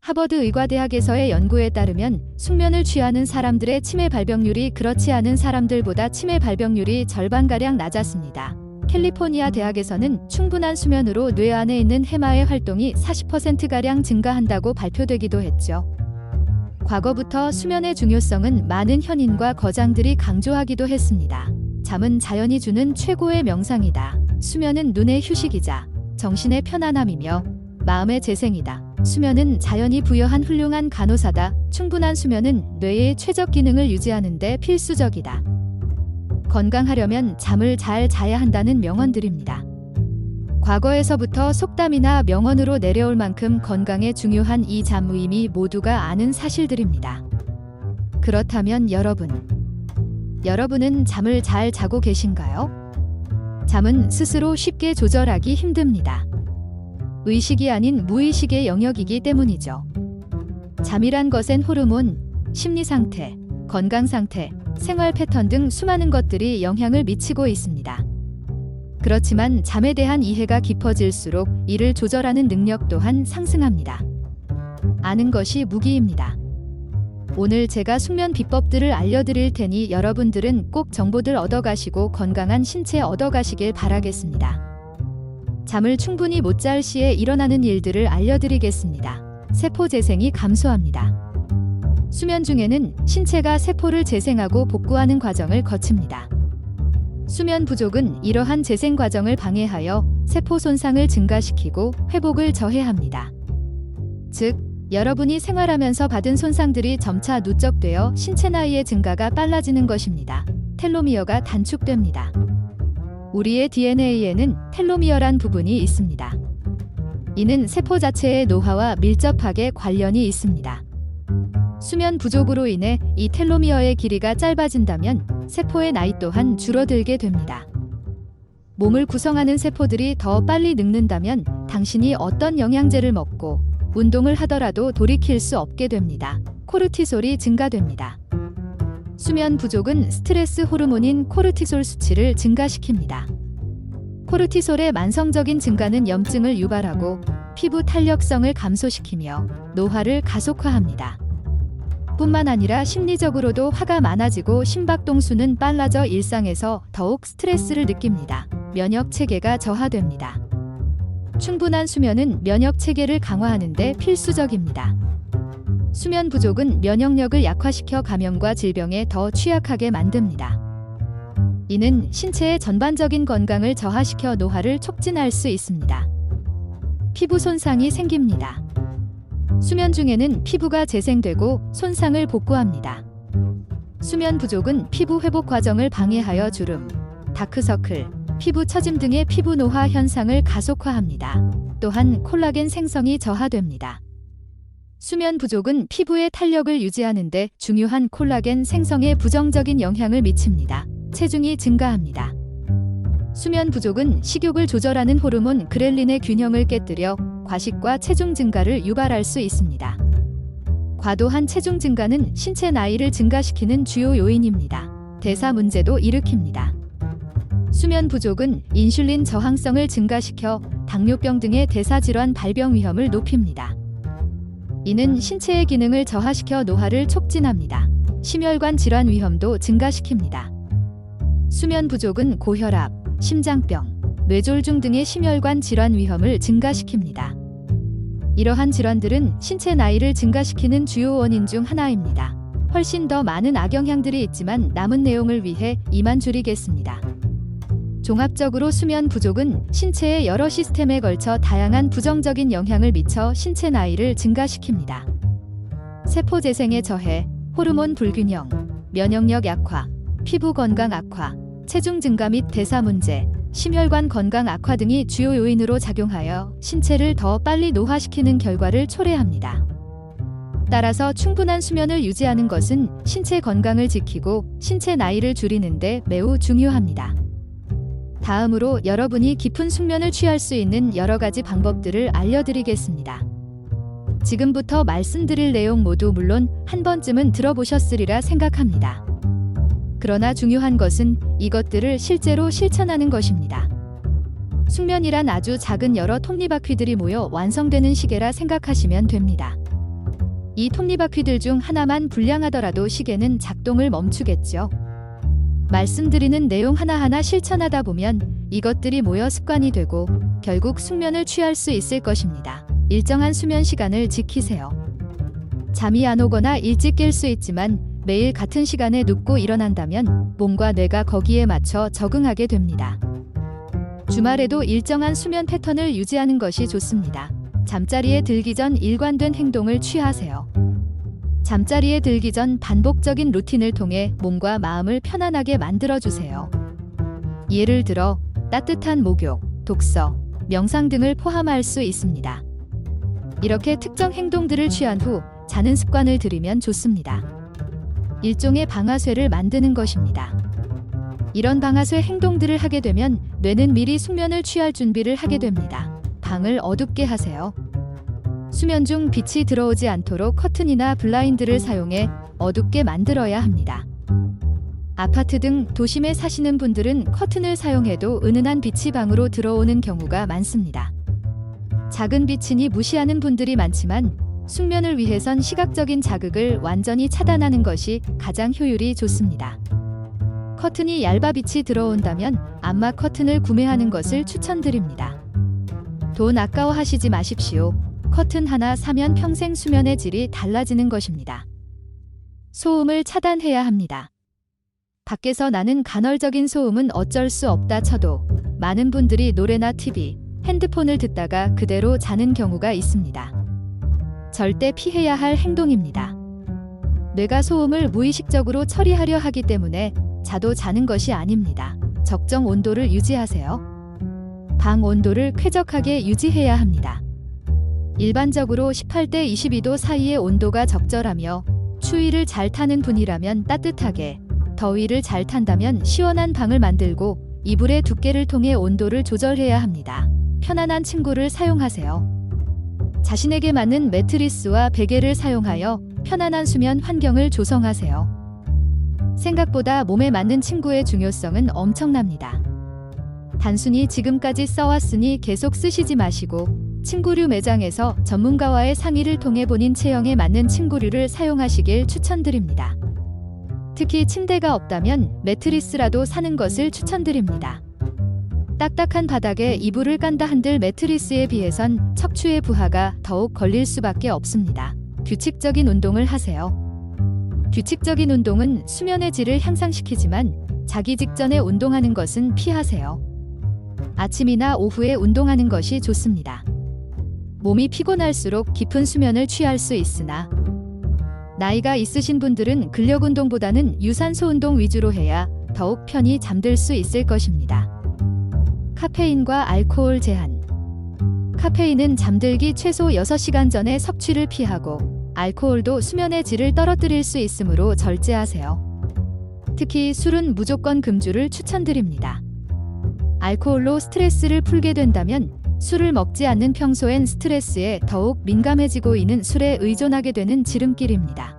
하버드 의과대학에서의 연구에 따르면 숙면을 취하는 사람들의 치매 발병률이 그렇지 않은 사람들보다 치매 발병률이 절반가량 낮았습니다. 캘리포니아 대학에서는 충분한 수면으로 뇌 안에 있는 해마의 활동이 40%가량 증가한다고 발표되기도 했죠. 과거부터 수면의 중요성은 많은 현인과 거장들이 강조하기도 했습니다. 잠은 자연이 주는 최고의 명상이다. 수면은 눈의 휴식이자 정신의 편안함이며 마음의 재생이다. 수면은 자연이 부여한 훌륭한 간호사다. 충분한 수면은 뇌의 최적 기능을 유지하는 데 필수적이다. 건강하려면 잠을 잘 자야 한다는 명언들입니다. 과거에서부터 속담이나 명언으로 내려올 만큼 건강에 중요한 이 잠 이미 모두가 아는 사실들입니다. 그렇다면 여러분은 잠을 잘 자고 계신가요? 잠은 스스로 쉽게 조절하기 힘듭니다. 의식이 아닌 무의식의 영역이기 때문이죠. 잠이란 것엔 호르몬, 심리상태, 건강상태, 생활 패턴 등 수많은 것들이 영향을 미치고 있습니다. 그렇지만 잠에 대한 이해가 깊어질수록 이를 조절하는 능력 또한 상승합니다. 아는 것이 무기입니다. 오늘 제가 숙면 비법들을 알려드릴 테니 여러분들은 꼭 정보들 얻어가시고 건강한 신체 얻어가시길 바라겠습니다. 잠을 충분히 못 잘 시에 일어나는 일들을 알려드리겠습니다. 세포 재생이 감소합니다. 수면 중에는 신체가 세포를 재생하고 복구하는 과정을 거칩니다. 수면 부족은 이러한 재생 과정을 방해하여 세포 손상을 증가시키고 회복을 저해합니다. 즉, 여러분이 생활하면서 받은 손상들이 점차 누적되어 신체 나이의 증가가 빨라지는 것입니다. 텔로미어가 단축됩니다. 우리의 DNA에는 텔로미어란 부분이 있습니다. 이는 세포 자체의 노화와 밀접하게 관련이 있습니다. 수면 부족으로 인해 이 텔로미어의 길이가 짧아진다면 세포의 나이 또한 줄어들게 됩니다. 몸을 구성하는 세포들이 더 빨리 늙는다면 당신이 어떤 영양제를 먹고 운동을 하더라도 돌이킬 수 없게 됩니다. 코르티솔이 증가됩니다. 수면 부족은 스트레스 호르몬인 코르티솔 수치를 증가시킵니다. 코르티솔의 만성적인 증가는 염증을 유발하고 피부 탄력성을 감소시키며 노화를 가속화합니다. 뿐만 아니라 심리적으로도 화가 많아지고 심박동수는 빨라져 일상에서 더욱 스트레스를 느낍니다. 면역 체계가 저하됩니다. 충분한 수면은 면역 체계를 강화하는 데 필수적입니다. 수면 부족은 면역력을 약화시켜 감염과 질병에 더 취약하게 만듭니다. 이는 신체의 전반적인 건강을 저하시켜 노화를 촉진할 수 있습니다. 피부 손상이 생깁니다. 수면 중에는 피부가 재생되고 손상을 복구합니다. 수면 부족은 피부 회복 과정을 방해하여 주름, 다크서클, 피부 처짐 등의 피부 노화 현상을 가속화합니다. 또한 콜라겐 생성이 저하됩니다. 수면 부족은 피부의 탄력을 유지하는 데 중요한 콜라겐 생성에 부정적인 영향을 미칩니다. 체중이 증가합니다. 수면 부족은 식욕을 조절하는 호르몬 그렐린의 균형을 깨뜨려 과식과 체중 증가를 유발할 수 있습니다. 과도한 체중 증가는 신체 나이를 증가시키는 주요 요인입니다. 대사 문제도 일으킵니다. 수면 부족은 인슐린 저항성을 증가시켜 당뇨병 등의 대사질환 발병 위험을 높입니다. 이는 신체의 기능을 저하시켜 노화를 촉진합니다. 심혈관 질환 위험도 증가시킵니다. 수면 부족은 고혈압, 심장병, 뇌졸중 등의 심혈관 질환 위험을 증가시킵니다. 이러한 질환들은 신체 나이를 증가시키는 주요 원인 중 하나입니다. 훨씬 더 많은 악영향들이 있지만 남은 내용을 위해 이만 줄이겠습니다. 종합적으로 수면 부족은 신체의 여러 시스템에 걸쳐 다양한 부정적인 영향을 미쳐 신체 나이를 증가시킵니다. 세포 재생의 저해, 호르몬 불균형, 면역력 약화, 피부 건강 악화, 체중 증가 및 대사 문제, 심혈관 건강 악화 등이 주요 요인으로 작용하여 신체를 더 빨리 노화시키는 결과를 초래합니다. 따라서 충분한 수면을 유지하는 것은 신체 건강을 지키고 신체 나이를 줄이는 데 매우 중요합니다. 다음으로 여러분이 깊은 숙면을 취할 수 있는 여러 가지 방법들을 알려드리겠습니다. 지금부터 말씀드릴 내용 모두 물론 한 번쯤은 들어보셨으리라 생각합니다. 그러나 중요한 것은 이것들을 실제로 실천하는 것입니다. 숙면이란 아주 작은 여러 톱니바퀴들이 모여 완성되는 시계라 생각하시면 됩니다. 이 톱니바퀴들 중 하나만 불량하더라도 시계는 작동을 멈추겠죠. 말씀드리는 내용 하나하나 실천하다 보면 이것들이 모여 습관이 되고 결국 숙면을 취할 수 있을 것입니다. 일정한 수면 시간을 지키세요. 잠이 안 오거나 일찍 깰 수 있지만 매일 같은 시간에 눕고 일어난다면 몸과 뇌가 거기에 맞춰 적응하게 됩니다. 주말에도 일정한 수면 패턴을 유지하는 것이 좋습니다. 잠자리에 들기 전 일관된 행동을 취하세요. 잠자리에 들기 전 반복적인 루틴을 통해 몸과 마음을 편안하게 만들어주세요. 예를 들어 따뜻한 목욕, 독서, 명상 등을 포함할 수 있습니다. 이렇게 특정 행동들을 취한 후 자는 습관을 들이면 좋습니다. 일종의 방아쇠를 만드는 것입니다. 이런 방아쇠 행동들을 하게 되면 뇌는 미리 숙면을 취할 준비를 하게 됩니다. 방을 어둡게 하세요. 수면 중 빛이 들어오지 않도록 커튼이나 블라인드를 사용해 어둡게 만들어야 합니다. 아파트 등 도심에 사시는 분들은 커튼을 사용해도 은은한 빛이 방으로 들어오는 경우가 많습니다. 작은 빛이니 무시하는 분들이 많지만 숙면을 위해선 시각적인 자극을 완전히 차단하는 것이 가장 효율이 좋습니다. 커튼이 얇아 빛이 들어온다면 암막 커튼을 구매하는 것을 추천드립니다. 돈 아까워하시지 마십시오. 커튼 하나 사면 평생 수면의 질이 달라지는 것입니다. 소음을 차단해야 합니다. 밖에서 나는 간헐적인 소음은 어쩔 수 없다 쳐도 많은 분들이 노래나 TV, 핸드폰을 듣다가 그대로 자는 경우가 있습니다. 절대 피해야 할 행동입니다. 뇌가 소음을 무의식적으로 처리하려 하기 때문에 자도 자는 것이 아닙니다. 적정 온도를 유지하세요. 방 온도를 쾌적하게 유지해야 합니다. 일반적으로 18대 22도 사이의 온도가 적절하며 추위를 잘 타는 분이라면 따뜻하게, 더위를 잘 탄다면 시원한 방을 만들고 이불의 두께를 통해 온도를 조절해야 합니다. 편안한 침구를 사용하세요. 자신에게 맞는 매트리스와 베개를 사용하여 편안한 수면 환경을 조성하세요. 생각보다 몸에 맞는 침구의 중요성은 엄청납니다. 단순히 지금까지 써왔으니 계속 쓰시지 마시고 침구류 매장에서 전문가와의 상의를 통해 본인 체형에 맞는 침구류를 사용하시길 추천드립니다. 특히 침대가 없다면 매트리스라도 사는 것을 추천드립니다. 딱딱한 바닥에 이불을 깐다 한들 매트리스에 비해선 척추의 부하가 더욱 걸릴 수밖에 없습니다. 규칙적인 운동을 하세요. 규칙적인 운동은 수면의 질을 향상시키지만 자기 직전에 운동하는 것은 피하세요. 아침이나 오후에 운동하는 것이 좋습니다. 몸이 피곤할수록 깊은 수면을 취할 수 있으나 나이가 있으신 분들은 근력 운동보다는 유산소 운동 위주로 해야 더욱 편히 잠들 수 있을 것입니다. 카페인과 알코올 제한. 카페인은 잠들기 최소 6시간 전에 섭취를 피하고 알코올도 수면의 질을 떨어뜨릴 수 있으므로 절제하세요. 특히 술은 무조건 금주를 추천드립니다. 알코올로 스트레스를 풀게 된다면 술을 먹지 않는 평소엔 스트레스에 더욱 민감해지고 이는 술에 의존하게 되는 지름길입니다.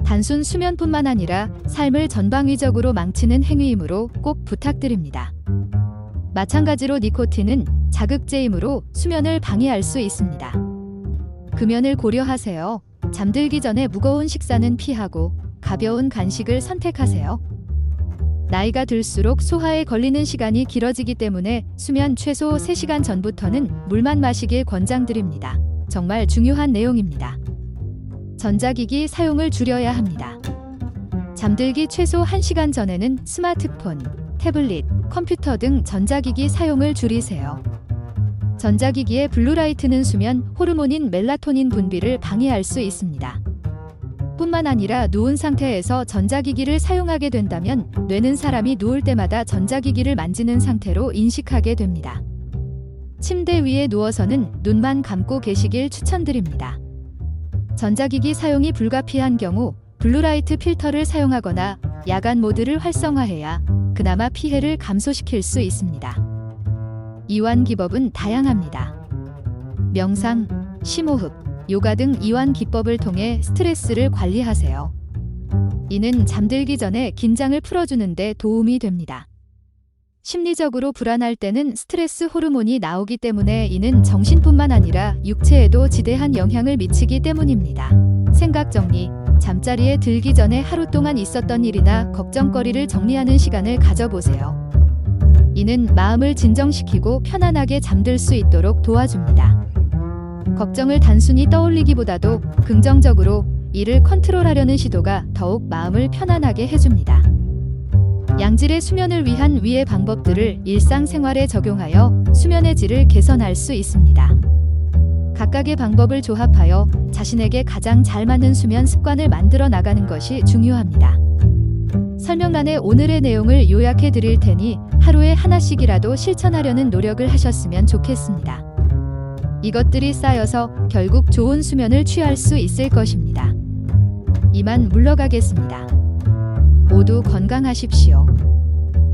단순 수면뿐만 아니라 삶을 전방위적으로 망치는 행위이므로 꼭 부탁드립니다. 마찬가지로 니코틴은 자극제이므로 수면을 방해할 수 있습니다. 금연을 고려하세요. 잠들기 전에 무거운 식사는 피하고 가벼운 간식을 선택하세요. 나이가 들수록 소화에 걸리는 시간이 길어지기 때문에 수면 최소 3시간 전부터는 물만 마시길 권장드립니다. 정말 중요한 내용입니다. 전자기기 사용을 줄여야 합니다. 잠들기 최소 1시간 전에는 스마트폰, 태블릿, 컴퓨터 등 전자기기 사용을 줄이세요. 전자기기의 블루라이트는 수면 호르몬인 멜라토닌 분비를 방해할 수 있습니다. 뿐만 아니라 누운 상태에서 전자기기를 사용하게 된다면 뇌는 사람이 누울 때마다 전자기기를 만지는 상태로 인식하게 됩니다. 침대 위에 누워서는 눈만 감고 계시길 추천드립니다. 전자기기 사용이 불가피한 경우 블루라이트 필터를 사용하거나 야간 모드를 활성화해야 그나마 피해를 감소시킬 수 있습니다. 이완 기법은 다양합니다. 명상, 심호흡, 요가 등 이완 기법을 통해 스트레스를 관리하세요. 이는 잠들기 전에 긴장을 풀어주는 데 도움이 됩니다. 심리적으로 불안할 때는 스트레스 호르몬이 나오기 때문에 이는 정신뿐만 아니라 육체에도 지대한 영향을 미치기 때문입니다. 생각 정리, 잠자리에 들기 전에 하루 동안 있었던 일이나 걱정거리를 정리하는 시간을 가져보세요. 이는 마음을 진정시키고 편안하게 잠들 수 있도록 도와줍니다. 걱정을 단순히 떠올리기보다도 긍정적으로 이를 컨트롤하려는 시도가 더욱 마음을 편안하게 해줍니다. 양질의 수면을 위한 위의 방법들을 일상생활에 적용하여 수면의 질을 개선할 수 있습니다. 각각의 방법을 조합하여 자신에게 가장 잘 맞는 수면 습관을 만들어 나가는 것이 중요합니다. 설명란에 오늘의 내용을 요약해 드릴 테니 하루에 하나씩이라도 실천하려는 노력을 하셨으면 좋겠습니다. 이것들이 쌓여서 결국 좋은 수면을 취할 수 있을 것입니다. 이만 물러가겠습니다. 모두 건강하십시오.